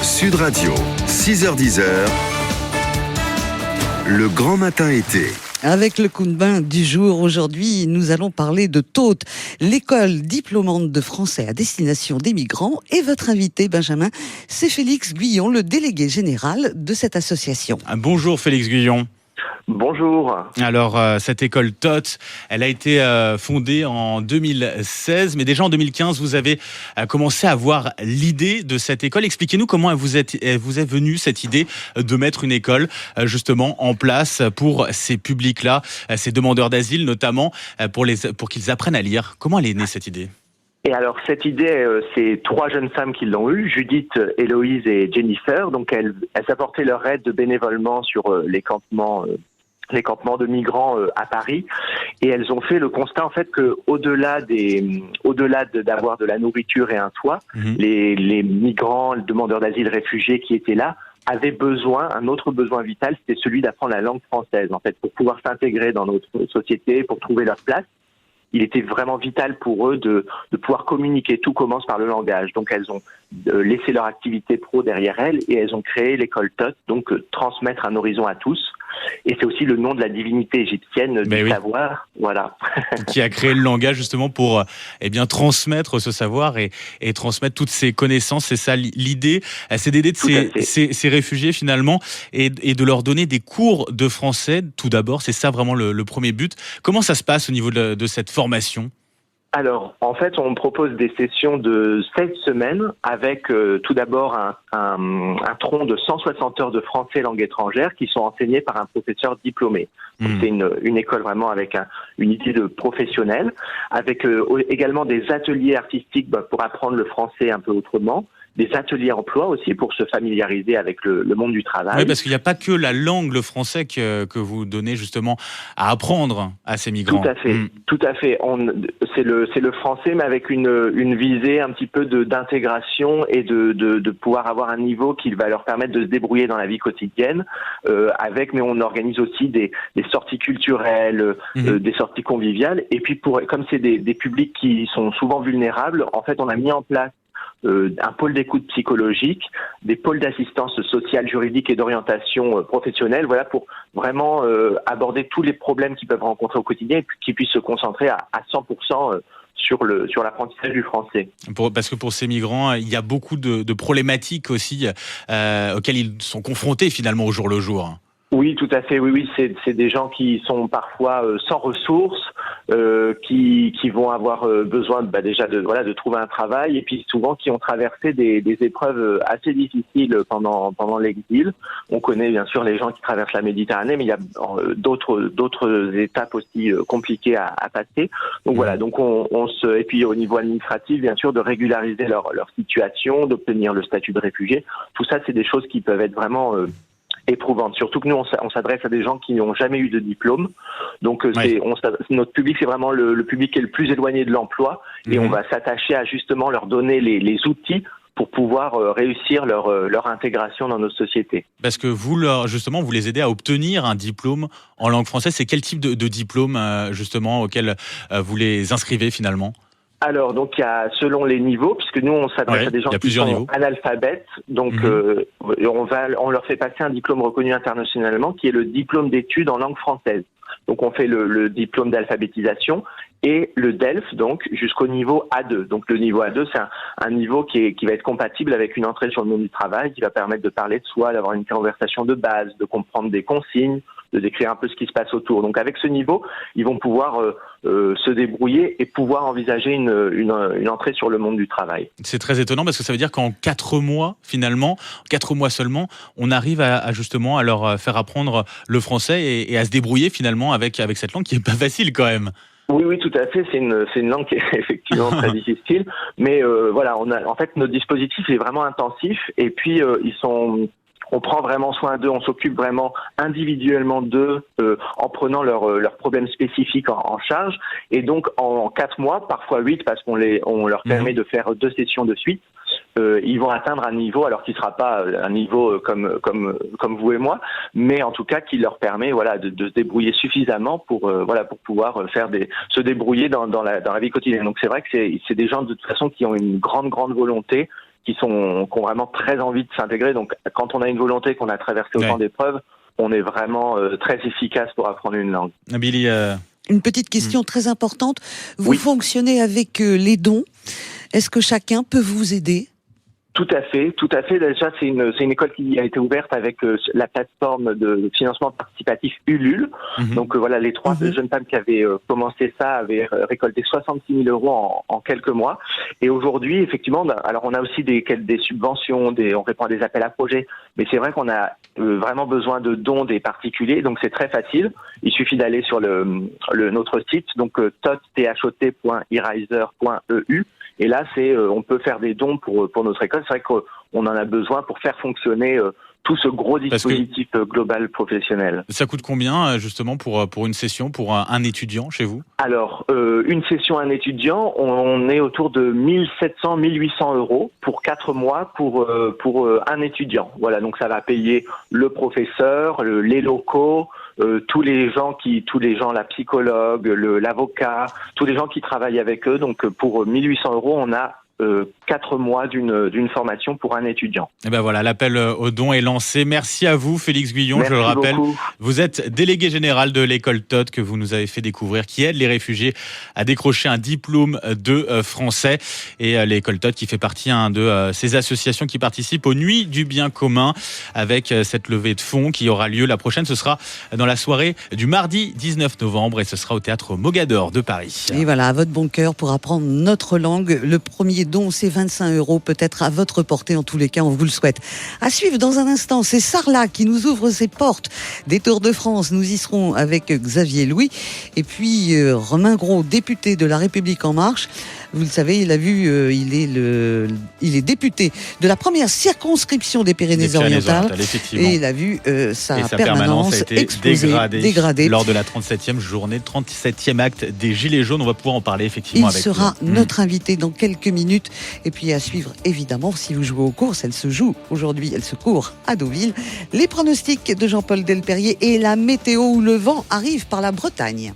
Sud Radio, 6h-10h, le grand matin été. Avec le coup de main du jour, aujourd'hui, nous allons parler de TOTE, l'école diplômante de français à destination des migrants. Et votre invité, Benjamin, c'est Félix Guyon, le délégué général de cette association. Bonjour Félix Guyon. Bonjour. Alors, cette école TOTE, elle a été fondée en 2016, mais déjà en 2015, vous avez commencé à avoir l'idée de cette école. Expliquez-nous comment elle vous est venue cette idée de mettre une école justement en place pour ces publics-là, ces demandeurs d'asile notamment, pour qu'ils apprennent à lire. Comment elle est née cette idée ? Et alors cette idée, c'est 3 jeunes femmes qui l'ont eue, Judith, Héloïse et Jennifer. Donc elles apportaient leur aide bénévolement sur les campements de migrants à Paris, et elles ont fait le constat en fait que au-delà d'avoir de la nourriture et un toit, les migrants, les demandeurs d'asile, réfugiés qui étaient là avaient un autre besoin vital, c'était celui d'apprendre la langue française en fait pour pouvoir s'intégrer dans notre société, pour trouver leur place. Il était vraiment vital pour eux de pouvoir communiquer. Tout commence par le langage. Donc elles ont laissé leur activité pro derrière elles et elles ont créé l'école TOTE, donc transmettre un horizon à tous. Et c'est aussi le nom de la divinité égyptienne du savoir, voilà. Qui a créé le langage justement pour transmettre ce savoir et transmettre toutes ces connaissances. C'est ça l'idée, c'est d'aider ces réfugiés finalement et de leur donner des cours de français tout d'abord. C'est ça vraiment le premier but. Comment ça se passe au niveau de cette formation ? Alors, en fait, on propose des sessions de 16 semaines avec tout d'abord un tronc de 160 heures de français langue étrangère qui sont enseignées par un professeur diplômé. Donc, c'est une école vraiment avec une idée de professionnel, avec également des ateliers artistiques pour apprendre le français un peu autrement, des ateliers emploi aussi pour se familiariser avec le monde du travail. Oui, parce qu'il n'y a pas que la langue, le français que vous donnez justement à apprendre à ces migrants. Tout à fait. C'est le français, mais avec une visée un petit peu d'intégration et de pouvoir avoir un niveau qui va leur permettre de se débrouiller dans la vie quotidienne. Mais on organise aussi des sorties culturelles, des sorties conviviales. Et puis comme c'est des publics qui sont souvent vulnérables, en fait, on a mis en place un pôle d'écoute psychologique, des pôles d'assistance sociale, juridique et d'orientation professionnelle, voilà, pour vraiment aborder tous les problèmes qu'ils peuvent rencontrer au quotidien et qu'ils puissent se concentrer à 100% sur l'apprentissage du français. Parce que pour ces migrants, il y a beaucoup de problématiques aussi auxquelles ils sont confrontés finalement au jour le jour. Oui, tout à fait. Oui, c'est des gens qui sont parfois sans ressources, qui vont avoir besoin déjà de trouver un travail, et puis souvent qui ont traversé des épreuves assez difficiles pendant l'exil. On connaît bien sûr les gens qui traversent la Méditerranée, mais il y a d'autres étapes aussi compliquées à passer. Donc voilà, donc et puis au niveau administratif, bien sûr, de régulariser leur situation, d'obtenir le statut de réfugié. Tout ça, c'est des choses qui peuvent être vraiment éprouvante. Surtout que nous, on s'adresse à des gens qui n'ont jamais eu de diplôme. Donc, notre public, c'est vraiment le public qui est le plus éloigné de l'emploi. Et on va s'attacher à justement leur donner les outils pour pouvoir réussir leur intégration dans notre société. Parce que vous les aidez à obtenir un diplôme en langue française. C'est quel type de diplôme, justement, auquel vous les inscrivez finalement ? Alors, donc, il y a selon les niveaux, puisque nous, on s'adresse à des gens qui sont analphabètes. Donc, on leur fait passer un diplôme reconnu internationalement qui est le diplôme d'études en langue française. Donc, on fait le diplôme d'alphabétisation et le DELF, donc, jusqu'au niveau A2. Donc, le niveau A2, c'est un niveau qui va être compatible avec une entrée sur le monde du travail, qui va permettre de parler de soi, d'avoir une conversation de base, de comprendre des consignes, de décrire un peu ce qui se passe autour. Donc avec ce niveau, ils vont pouvoir se débrouiller et pouvoir envisager une entrée sur le monde du travail. C'est très étonnant parce que ça veut dire qu'en 4 mois, finalement, 4 mois seulement, on arrive justement à leur faire apprendre le français et à se débrouiller finalement avec cette langue qui est pas facile quand même. Oui, tout à fait. C'est une langue qui est effectivement très difficile. Mais voilà, en fait, notre dispositif est vraiment intensif et puis on prend vraiment soin d'eux, on s'occupe vraiment individuellement d'eux en prenant leurs problèmes spécifiques en charge. Et donc en 4 mois, parfois 8 parce qu'on leur permet de faire 2 sessions de suite, ils vont atteindre un niveau, alors qui ne sera pas un niveau comme vous et moi, mais en tout cas qui leur permet de se débrouiller suffisamment pour pouvoir se débrouiller dans la vie quotidienne. Donc c'est vrai que c'est des gens de toute façon qui ont une grande volonté, qui ont vraiment très envie de s'intégrer. Donc, quand on a une volonté, qu'on a traversé autant d'épreuves, on est vraiment très efficace pour apprendre une langue. Billy, Une petite question très importante. Vous fonctionnez avec les dons. Est-ce que chacun peut vous aider ? Tout à fait. Déjà, c'est une école qui a été ouverte avec la plateforme de financement participatif Ulule. Donc voilà, les 3 jeunes femmes qui avaient commencé ça avaient récolté 66 000 euros en quelques mois. Et aujourd'hui, effectivement, alors on a aussi des subventions, on répond à des appels à projets. Mais c'est vrai qu'on a vraiment besoin de dons des particuliers, donc c'est très facile. Il suffit d'aller sur notre site, donc tot.eriser.eu. Et là, on peut faire des dons pour notre école. C'est vrai qu'on en a besoin pour faire fonctionner tout ce gros dispositif global professionnel. Ça coûte combien, justement, pour une session, pour un étudiant chez vous ? Alors, une session un étudiant, on est autour de 1700, 1800 euros pour 4 mois pour un étudiant. Voilà, donc ça va payer le professeur, les locaux, tous les gens, la psychologue, l'avocat, tous les gens qui travaillent avec eux. Donc, pour 1800 euros, on a 4 mois d'une formation pour un étudiant. Et ben voilà, l'appel aux dons est lancé. Merci à vous, Félix Guyon. Merci, je le rappelle, beaucoup. Vous êtes délégué général de l'école TOT que vous nous avez fait découvrir, qui aide les réfugiés à décrocher un diplôme de français. Et l'école TOT qui fait partie de ces associations qui participent aux Nuits du bien commun avec cette levée de fonds qui aura lieu la prochaine. Ce sera dans la soirée du mardi 19 novembre et ce sera au théâtre Mogador de Paris. Et voilà, à votre bon cœur pour apprendre notre langue. Le premier don, c'est 25 euros, peut-être à votre portée. En tous les cas, on vous le souhaite. À suivre dans un instant, c'est Sarlat qui nous ouvre ses portes des Tours de France. Nous y serons avec Xavier Louis et puis Romain Gros, député de La République En Marche. Vous le savez, il est député de la première circonscription des Pyrénées-Orientales. Et il a vu sa permanence a été dégradée lors de la 37e journée, 37e acte des Gilets jaunes. On va pouvoir en parler effectivement avec lui. Il sera notre invité dans quelques minutes. Et puis à suivre, évidemment, si vous jouez aux courses, elle se joue aujourd'hui, elle se court à Deauville. Les pronostics de Jean-Paul Delperrier et la météo où le vent arrive par la Bretagne.